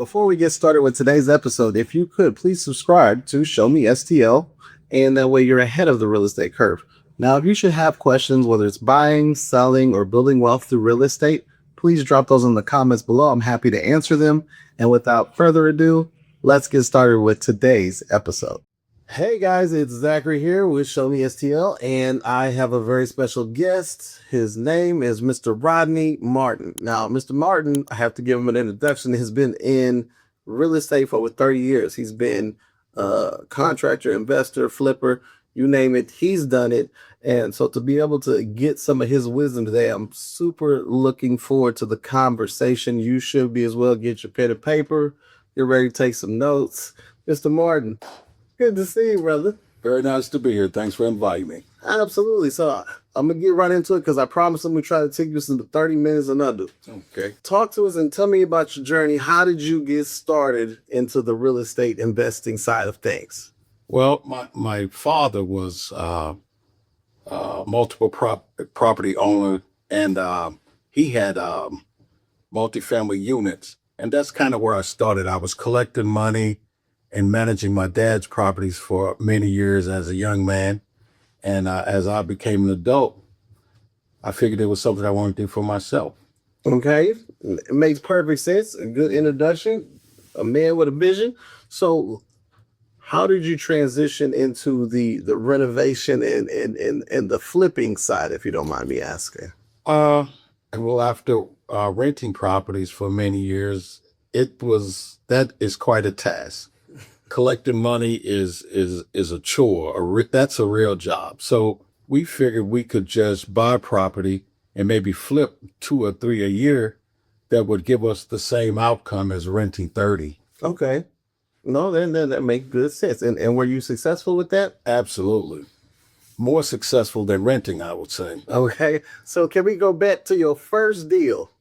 before we get started with today's episode, if you could please subscribe to Show Me STL, and that way you're ahead of the real estate curve. Now, if you should have questions, whether it's buying, selling, or building wealth through real estate, please drop those in the comments below. I'm happy to answer them. And without further ado, let's get started with today's episode. Hey guys, it's Zachary here with Show Me STL, and I have a very special guest. His name is Mr. Rodney Martin. Now, Mr. Martin, I have to give him an introduction, has been in real estate for over 30 years. He's been a contractor, investor, flipper, you name it, he's done it. And so to be able to get some of his wisdom today, I'm super looking forward to the conversation. You should be as well. Get your pen and paper. Get ready to take some notes. Mr. Martin, good to see you, brother. Very nice to be here. Thanks for inviting me. Absolutely. So I'm going to get right into it because I promise I'm going to try to take you into 30 minutes and under. Okay. Talk to us and tell me about your journey. How did you get started into the real estate investing side of things? Well, my father was multiple property owner, and he had multifamily units. And that's kind of where I started. I was collecting money and managing my dad's properties for many years as a young man. And as I became an adult, I figured it was something I wanted to do for myself. Okay. It makes perfect sense. A good introduction. A man with a vision. So how did you transition into the renovation and the flipping side, if you don't mind me asking? Well, after renting properties for many years, that is quite a task. Collecting money is a chore. That's a real job. So we figured we could just buy property and maybe flip 2 or 3 a year that would give us the same outcome as renting 30. Okay. No, then that makes good sense. And were you successful with that? Absolutely. More successful than renting, I would say. Okay. So can we go back to your first deal?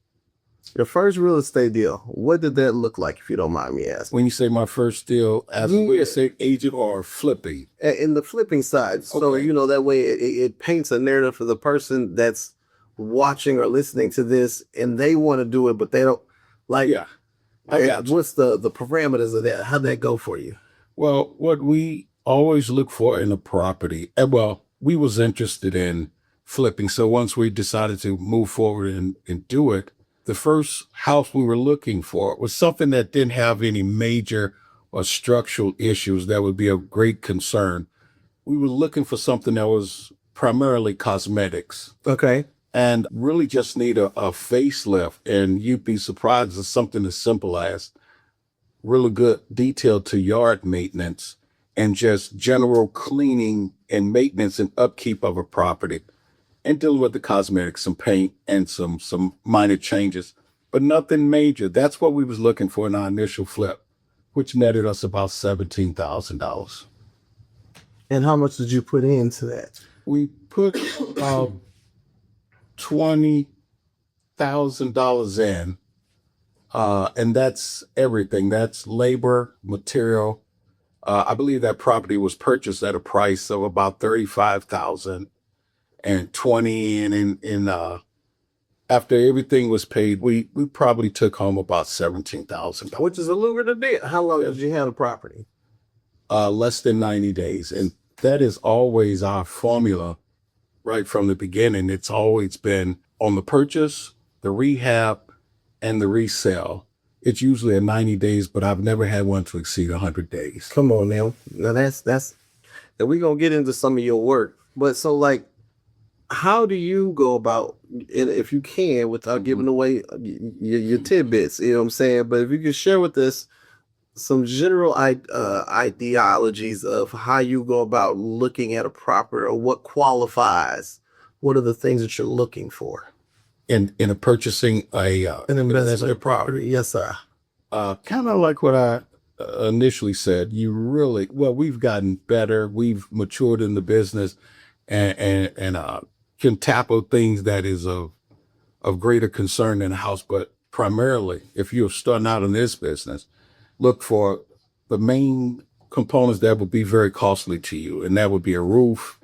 Your first real estate deal. What did that look like, if you don't mind me asking? When you say my first deal as a real estate agent or flipping? In the flipping side. So, Okay. that way it paints a narrative for the person that's watching or listening to this, and they want to do it, but they don't like. Yeah. What's the parameters of that? How'd that go for you? Well, what we always look for in a property, we was interested in flipping. So once we decided to move forward and do it, the first house we were looking for was something that didn't have any major or structural issues that would be of great concern. We were looking for something that was primarily cosmetics. Okay. And really just need a facelift. And you'd be surprised at something as simple as really good detail to yard maintenance and just general cleaning and maintenance and upkeep of a property, and dealing with the cosmetics, some paint and some minor changes, but nothing major. That's what we was looking for in our initial flip, which netted us about $17,000. And how much did you put into that? We put about $20,000 in, and that's everything. That's labor, material. I believe that property was purchased at a price of about $35,000, and 20, and after everything was paid, we probably took home about $17,000, Which is a lucrative deal. How long did you have the property? less than 90 days, and that is always our formula. Right from the beginning, it's always been on the purchase, the rehab, and the resale. It's usually a 90 days, but I've never had one to exceed 100 days. Come on now. Now that's and we're gonna get into some of your work. But so how do you go about, and if you can, without giving away your tidbits, you know what I'm saying? But if you could share with us some general ideologies of how you go about looking at a property, or what qualifies, what are the things that you're looking for In purchasing an investment property? Yes, sir. kind of like what I initially said, we've gotten better. We've matured in the business and can tackle things that is of greater concern in a house. But primarily, if you're starting out in this business, look for the main components that would be very costly to you. And that would be a roof,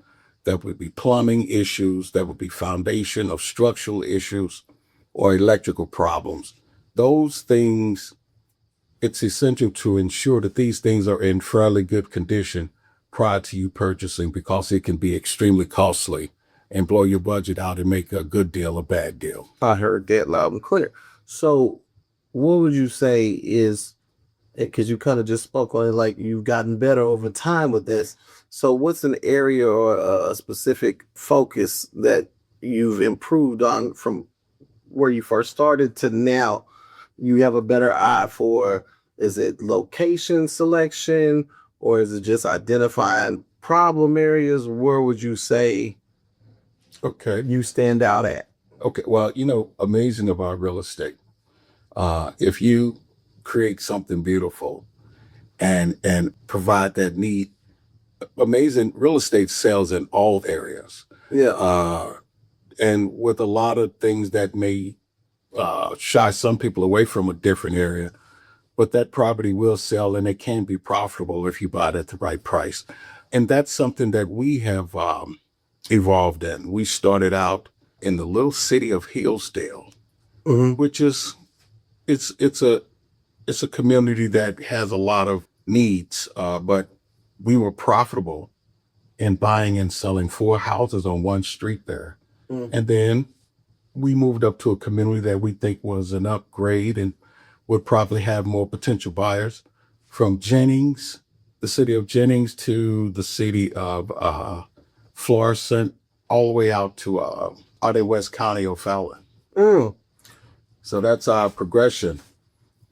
that would be plumbing issues, that would be foundation of structural issues or electrical problems. Those things it's essential to ensure that these things are in fairly good condition prior to you purchasing, because it can be extremely costly and blow your budget out and make a good deal a bad deal. I heard that loud and clear. So, what would you say is, because you kind of just spoke on it, like you've gotten better over time with this. So, what's an area or a specific focus that you've improved on from where you first started to now? You have a better eye for, is it location selection, or is it just identifying problem areas? Where would you say Okay. you stand out at? Okay. Well, amazing about real estate. If you create something beautiful and provide that need, amazing real estate sells in all areas. Yeah. And with a lot of things that may shy some people away from a different area, but that property will sell and it can be profitable if you buy it at the right price. And that's something that we have evolved in. We started out in the little city of Hillsdale, which is it's a community that has a lot of needs, but we were profitable in buying and selling 4 houses on one street there. And then we moved up to a community that we think was an upgrade and would probably have more potential buyers, from Jennings, the city of Jennings, to the city of Florissant, all the way out to out in West County, O'Fallon. So that's our progression.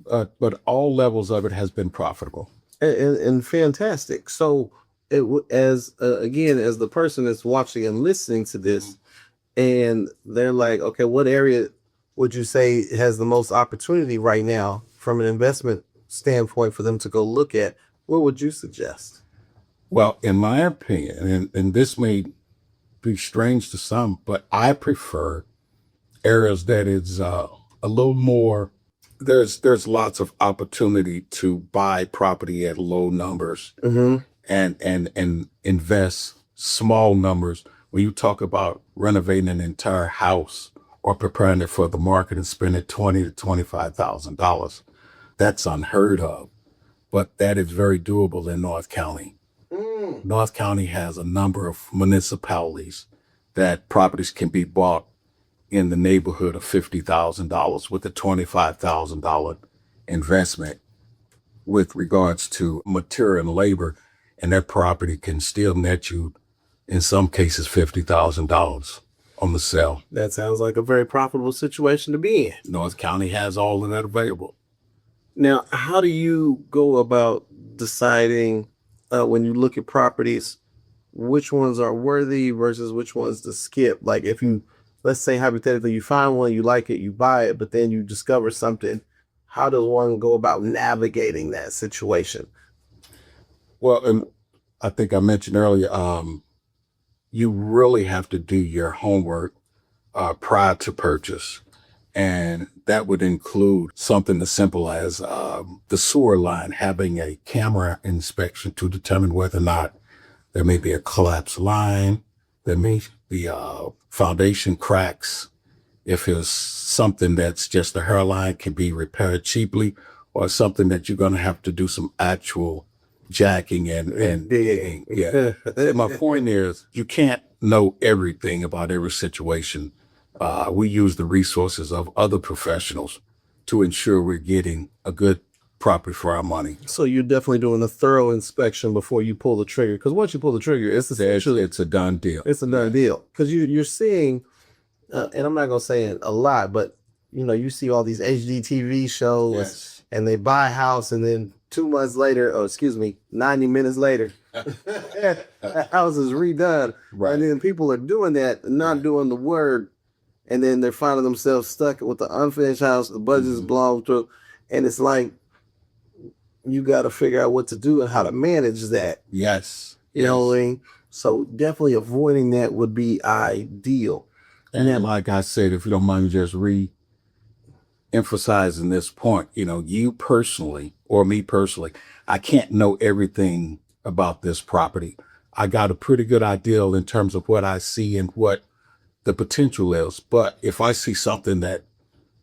But all levels of it has been profitable. And fantastic. So, as the person that's watching and listening to this, and they're like, okay, what area would you say has the most opportunity right now from an investment standpoint for them to go look at? What would you suggest? Well, in my opinion, and this may be strange to some, but I prefer areas that is a little more. There's lots of opportunity to buy property at low numbers and invest small numbers. When you talk about renovating an entire house or preparing it for the market and spending $20,000 to $25,000, that's unheard of. But that is very doable in North County. North County has a number of municipalities that properties can be bought in the neighborhood of $50,000 with a $25,000 investment with regards to material and labor, and that property can still net you, in some cases, $50,000 on the sale. That sounds like a very profitable situation to be in. North County has all of that available. Now, how do you go about deciding when you look at properties, which ones are worthy versus which ones to skip? Like, if you, let's say hypothetically, you find one, you like it, you buy it, but then you discover something, how does one go about navigating that situation? Well, and I think I mentioned earlier, you really have to do your homework prior to purchase. And that would include something as simple as the sewer line, having a camera inspection to determine whether or not there may be a collapsed line, there may be foundation cracks. If it's something that's just a hairline, can be repaired cheaply, or something that you're going to have to do some actual jacking and digging. Yeah. My point is, you can't know everything about every situation. We use the resources of other professionals to ensure we're getting a good property for our money. So you're definitely doing a thorough inspection before you pull the trigger. Because once you pull the trigger, it's a done deal. It's a done deal. Because you're seeing, and I'm not going to say it a lot, but you see all these HGTV shows, Yes. And they buy a house, and then 2 months later, 90 minutes later, that house is redone. Right. And then people are doing that, not doing the work. And then they're finding themselves stuck with the unfinished house, the budget's blown through. And it's like, you got to figure out what to do and how to manage that. Yes. You know what I mean? So definitely avoiding that would be ideal. And then, like I said, if you don't mind me just re-emphasizing this point, you personally, or me personally, I can't know everything about this property. I got a pretty good idea in terms of what I see and what the potential is. But if I see something that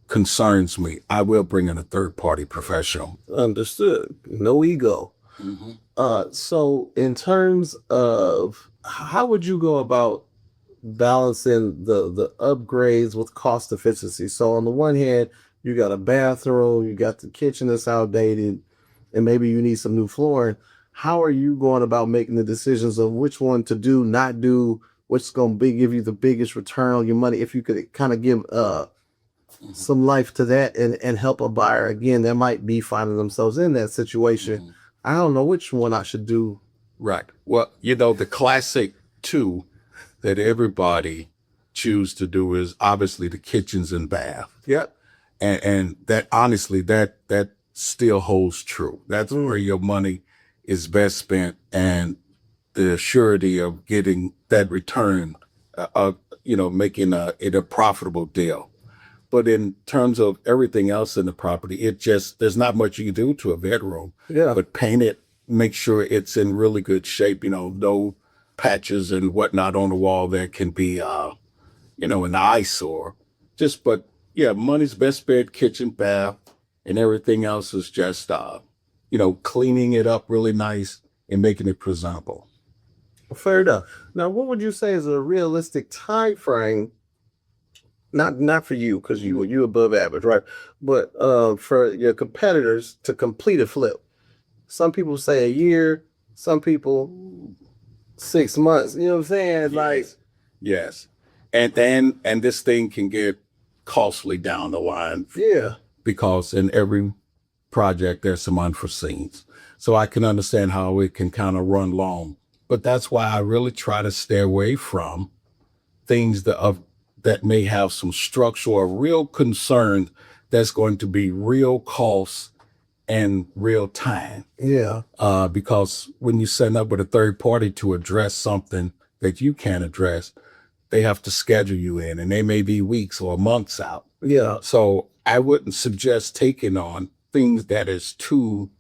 concerns me, I will bring in a third-party professional. Understood. No ego. Mm-hmm. So in terms of how would you go about balancing the upgrades with cost efficiency? So on the one hand, you got a bathroom, you got the kitchen that's outdated, and maybe you need some new flooring. How are you going about making the decisions of which one to do, not do, what's going to give you the biggest return on your money? If you could kind of give some life to that and help a buyer again that might be finding themselves in that situation. Mm-hmm. I don't know which one I should do. Right. Well, the classic two that everybody choose to do is obviously the kitchens and bath. Yep. And that honestly, that still holds true. That's where your money is best spent, and the surety of getting that return, making it a profitable deal. But in terms of everything else in the property, there's not much you can do to a bedroom. Yeah. But paint it, make sure it's in really good shape, no patches and whatnot on the wall that can be, an eyesore. Money's best spent, kitchen, bath, and everything else is just, cleaning it up really nice and making it presentable. Fair enough. Now, what would you say is a realistic time frame? Not for you, because you above average, right? But for your competitors to complete a flip. Some people say a year, some people 6 months. You know what I'm saying? Yes. And this thing can get costly down the line. Yeah. Because in every project there's some unforeseens. So I can understand how it can kind of run long. But that's why I really try to stay away from things that may have some structural or real concern that's going to be real costs and real time. Yeah. Because when you set up with a third party to address something that you can't address, they have to schedule you in, and they may be weeks or months out. Yeah. So I wouldn't suggest taking on things that is too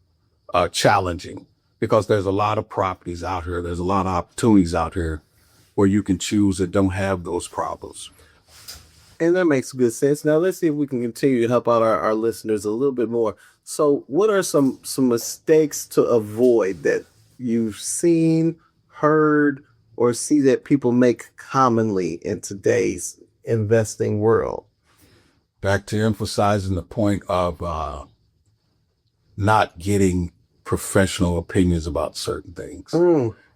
challenging, because there's a lot of properties out here. There's a lot of opportunities out here where you can choose that don't have those problems. And that makes good sense. Now, let's see if we can continue to help out our listeners a little bit more. So what are some mistakes to avoid that you've seen, heard, or see that people make commonly in today's investing world? Back to emphasizing the point of not getting professional opinions about certain things.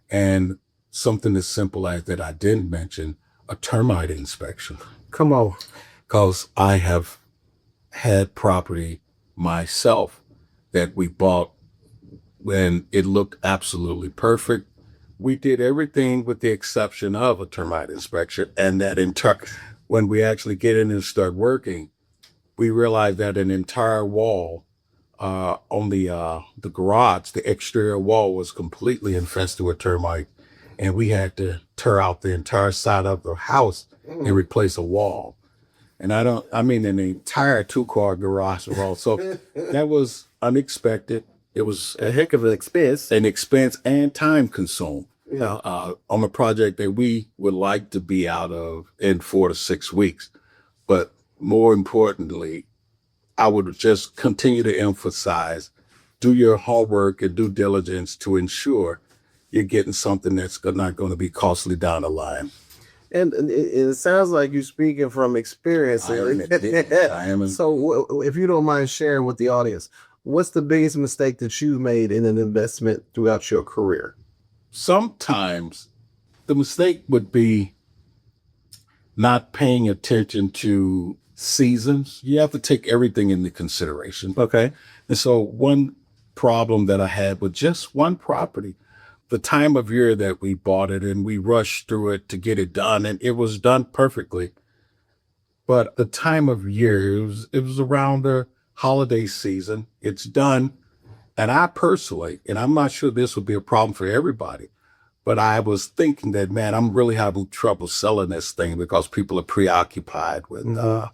And something as simple as that I didn't mention, a termite inspection. Come on. Because I have had property myself that we bought when it looked absolutely perfect. We did everything with the exception of a termite inspection. And that when we actually get in and start working, we realized that an entire wall on the garage, the exterior wall, was completely infested with termite. And we had to tear out the entire side of the house and replace a wall. And an entire 2-car garage wall. So that was unexpected. It was A heck of an expense. an expense and time consumed. Yeah. On a project that we would like to be out of in 4 to 6 weeks. But more importantly, I would just continue to emphasize, do your homework and due diligence to ensure you're getting something that's not going to be costly down the line. And it sounds like you're speaking from experience. I am. So if you don't mind sharing with the audience, what's the biggest mistake that you've made in an investment throughout your career? Sometimes the mistake would be not paying attention to seasons. You have to take everything into consideration. Okay. And so one problem that I had with just one property, the time of year that we bought it, and we rushed through it to get it done, and it was done perfectly. But the time of year, it was around the holiday season. It's done. And I personally, and I'm not sure this would be a problem for everybody, but I was thinking that, man, I'm really having trouble selling this thing because people are preoccupied with the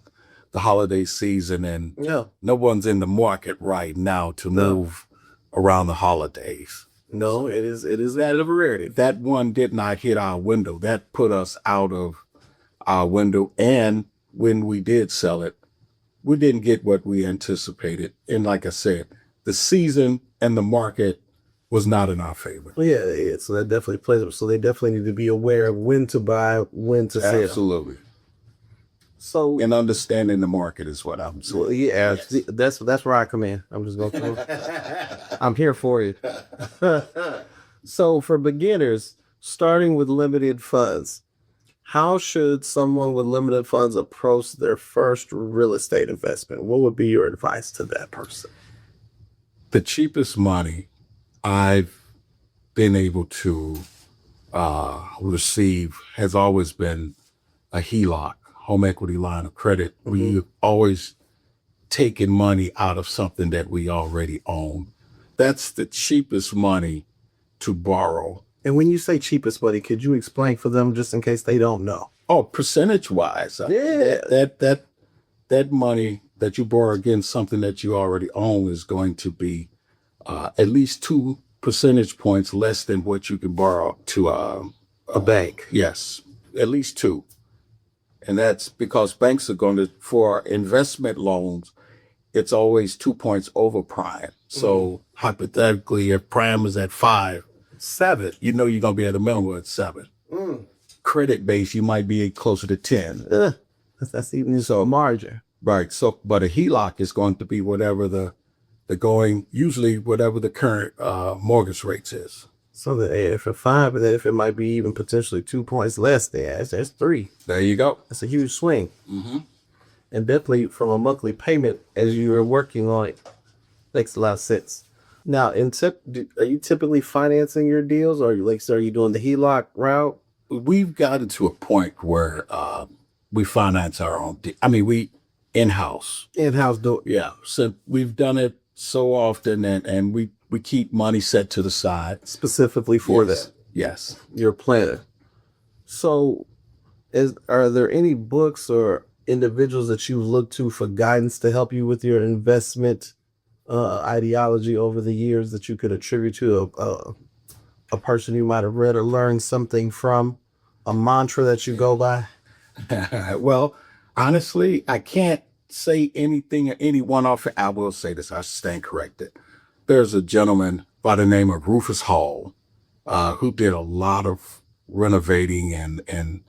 holiday season, and no one's in the market right now to move around the holidays. No, it is that of a rarity. That one did not hit our window. That put us out of our window. And when we did sell it, we didn't get what we anticipated. And like I said, the season and the market was not in our favor. Well, yeah. So that definitely plays up. So they definitely need to be aware of when to buy, when to sell. Absolutely. So, And understanding the market is what I'm saying. well, yeah, that's where I come in. I'm just going I'm here for you. So for beginners, starting with limited funds, how should someone with limited funds approach their first real estate investment? What would be your advice to that person? The cheapest money I've been able to receive has always been a HELOC, home equity line of credit. We've always taken money out of something that we already own. That's the cheapest money to borrow. And when you say cheapest money, could you explain for them just in case they don't know? Oh, percentage wise, Yeah. that money that you borrow against something that you already own is going to be at least 2 percentage points less than what you can borrow to A bank. yes, at least 2. And that's because banks are going to, for investment loans, it's always 2 points over prime. So hypothetically, if prime is at 5, 7, you know you're going to be at a minimum at 7. Credit base, you might be closer to 10. That's even so a margin. Right. So, but a HELOC is going to be whatever the going, usually whatever the current mortgage rates is. So that if it's 5, but then if it might be even potentially 2 points less, then that's 3. There you go. That's a huge swing. And definitely from a monthly payment as you are working on it, makes a lot of sense. Now, are you typically financing your deals, or are you doing the HELOC route? We've gotten to a point where we finance our own. We in-house. In-house do Yeah. So we've done it so often, and we keep money set to the side. specifically for that. Yes. Your planner. So, are there any books or individuals that you look to for guidance to help you with your investment ideology over the years that you could attribute to a person you might have read or learned something from, a mantra that you go by? Well, honestly, I can't say anything or anyone off. I will say this. I stand corrected. There's a gentleman by the name of Rufus Hall who did a lot of renovating and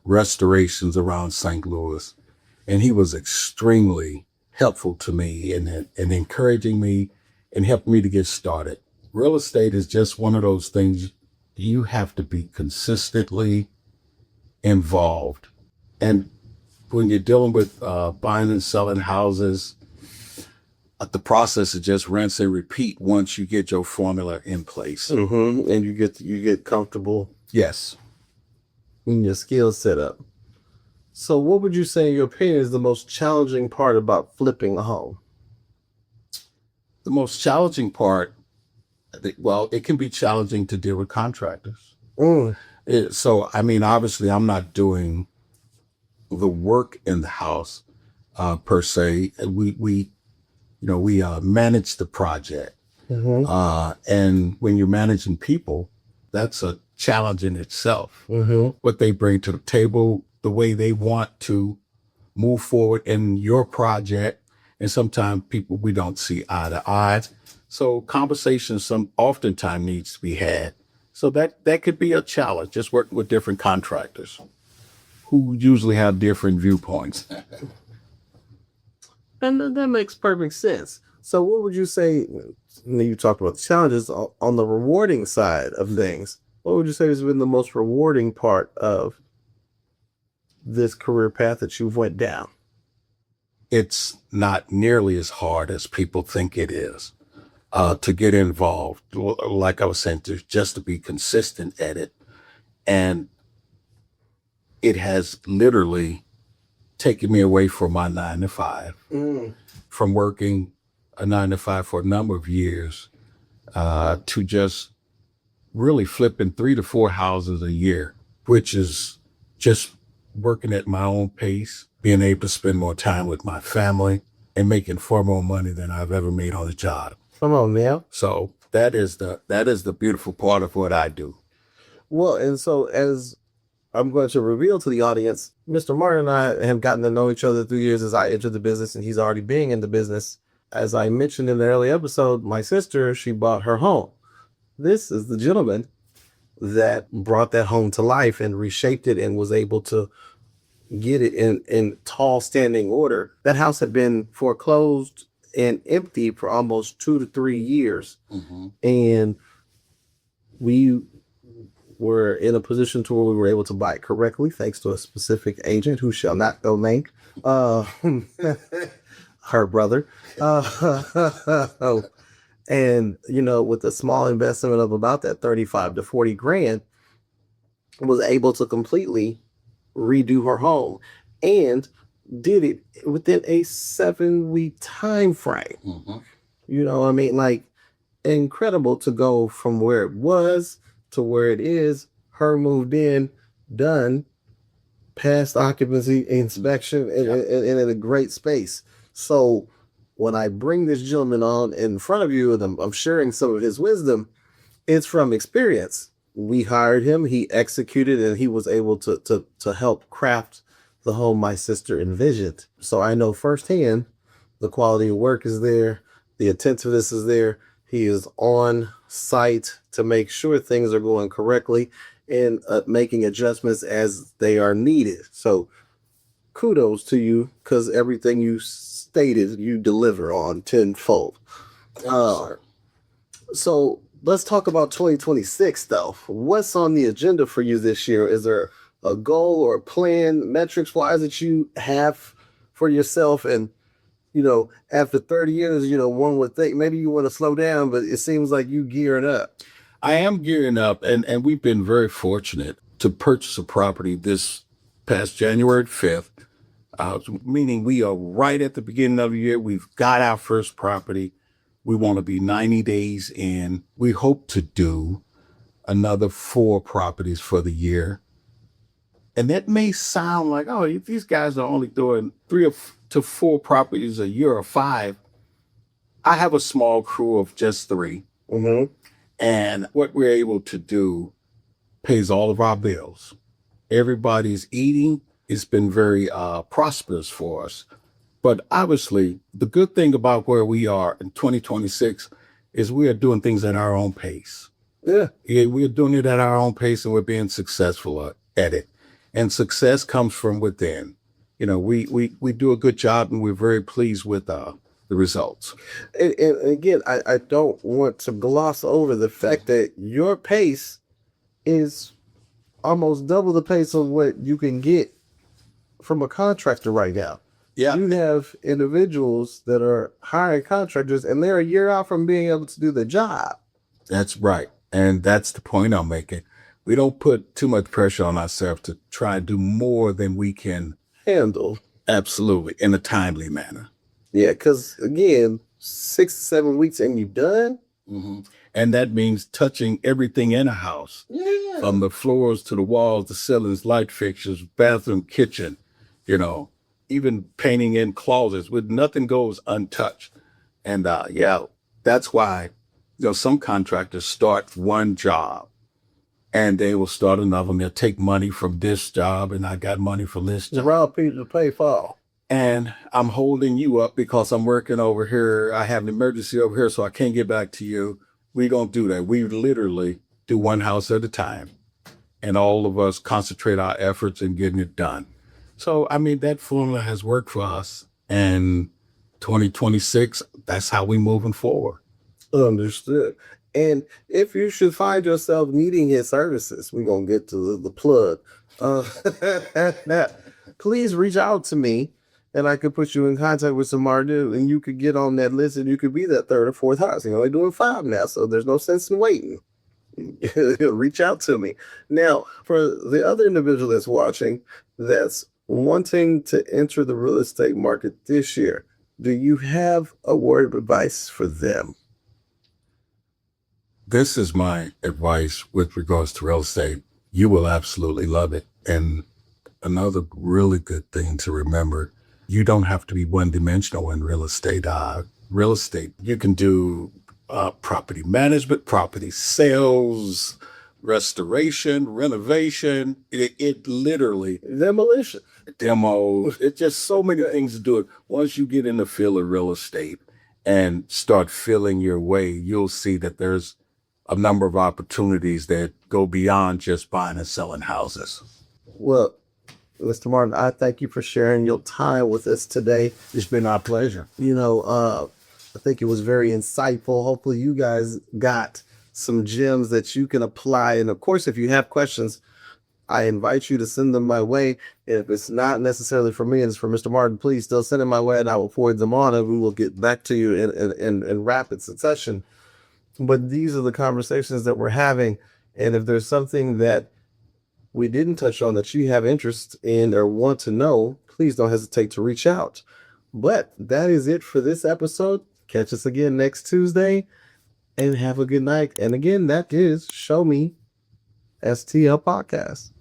restorations around St. Louis, and he was extremely helpful to me and encouraging me and helping me to get started. Real estate is just one of those things you have to be consistently involved. And when you're dealing with buying and selling houses, the process is just rinse and repeat once you get your formula in place. And you get comfortable Yes. in your skill set up. So what would you say in your opinion is the most challenging part about flipping a home? The most challenging part, well, it can be challenging to deal with contractors. Obviously I'm not doing the work in the house per se. We manage the project. And when you're managing people, that's a challenge in itself. What they bring to the table, the way they want to move forward in your project. And sometimes we don't see eye to eye. So conversations oftentimes needs to be had. So that could be a challenge, just working with different contractors who usually have different viewpoints. And that makes perfect sense. So what would you say, you talked about the challenges, on the rewarding side of things, what would you say has been the most rewarding part of this career path that you've went down? It's not nearly as hard as people think it is to get involved. Like I was saying, just to be consistent at it. And it has literally taken me away from my 9 to 5, from working a 9 to 5 for a number of years to just really flipping 3 to 4 houses a year, which is just working at my own pace, being able to spend more time with my family, and making far more money than I've ever made on the job. Come on, man. So that is the beautiful part of what I do. Well, and so as I'm going to reveal to the audience, Mr. Martin and I have gotten to know each other through years as I entered the business and he's already being in the business. As I mentioned in the early episode, my sister, she bought her home. This is the gentleman that brought that home to life and reshaped it and was able to get it in tall standing order. That house had been foreclosed and empty for almost 2 to 3 years. And we were in a position to where we were able to buy it correctly, thanks to a specific agent who shall not go named. Her brother. And, you know, with a small investment of about that 35 to 40 grand, was able to completely redo her home and did it within a 7-week time frame. You know what I mean? Like, incredible to go from where it was to where it is. Her moved in, done, passed occupancy inspection, and in a great space. So when I bring this gentleman on in front of you and I'm sharing some of his wisdom, it's from experience. We hired him, he executed, and he was able to help craft the home my sister envisioned. So I know firsthand the quality of work is there, the attentiveness is there. He is on site to make sure things are going correctly and making adjustments as they are needed. So kudos to you, because everything you stated, you deliver on tenfold. So let's talk about 2026, though. What's on the agenda for you this year? Is there a goal or a plan, metrics-wise, that you have for yourself? And, you know, after 30 years, you know, one would think maybe you want to slow down, but it seems like you gearing up. I am gearing up, and we've been very fortunate to purchase a property this past January 5th, meaning we are right at the beginning of the year. We've got our first property. We want to be 90 days in. We hope to do another 4 properties for the year. And that may sound like, oh, if these guys are only doing 3 to 4 properties a year or 5. I have a small crew of just 3. And what we're able to do pays all of our bills. Everybody's eating. It's been very prosperous for us. But obviously, the good thing about where we are in 2026 is we are doing things at our own pace. Yeah, we're doing it at our own pace, and we're being successful at it. And success comes from within. You know, we do a good job, and we're very pleased with the results. And again, I don't want to gloss over the fact that your pace is almost double the pace of what you can get from a contractor right now. Yeah. You have individuals that are hiring contractors and they're a year out from being able to do the job. That's right. And that's the point I'm making. We don't put too much pressure on ourselves to try and do more than we can handle. Absolutely. In a timely manner. Yeah. Because again, 6 to 7 weeks and you're done. And that means touching everything in a house. Yeah. From the floors to the walls, the ceilings, light fixtures, bathroom, kitchen, you know, even painting in closets, with nothing goes untouched. And that's why, you know, some contractors start one job and they will start another and they'll take money from this job and I got money from this job. Around people to pay for. And I'm holding you up because I'm working over here. I have an emergency over here, so I can't get back to you. We don't do that. We literally do one house at a time. And all of us concentrate our efforts in getting it done. So, I mean, that formula has worked for us. And 2026, that's how we moving forward. Understood. And if you should find yourself needing his services, we're going to get to the plug. Please reach out to me and I could put you in contact with some artists and you could get on that list and you could be that 3rd or 4th house. You're only doing 5 now, so there's no sense in waiting. Reach out to me. Now, for the other individual that's watching, that's wanting to enter the real estate market this year, do you have a word of advice for them? This is my advice with regards to real estate. You will absolutely love it. And another really good thing to remember, you don't have to be one-dimensional in real estate. Real estate, you can do property management, property sales, restoration, renovation. It literally Demolition. demos. It's just so many things to do it. Once you get in the field of real estate and start feeling your way, you'll see that there's a number of opportunities that go beyond just buying and selling houses. Well, Mr. Martin, I thank you for sharing your time with us today. It's been our pleasure. I think it was very insightful. Hopefully you guys got some gems that you can apply. And of course, if you have questions, I invite you to send them my way. And if it's not necessarily for me and it's for Mr. Martin, please still send them my way and I will forward them on and we will get back to you in rapid succession. But these are the conversations that we're having. And if there's something that we didn't touch on that you have interest in or want to know, please don't hesitate to reach out. But that is it for this episode. Catch us again next Tuesday and have a good night. And again, that is Show Me STL Podcast.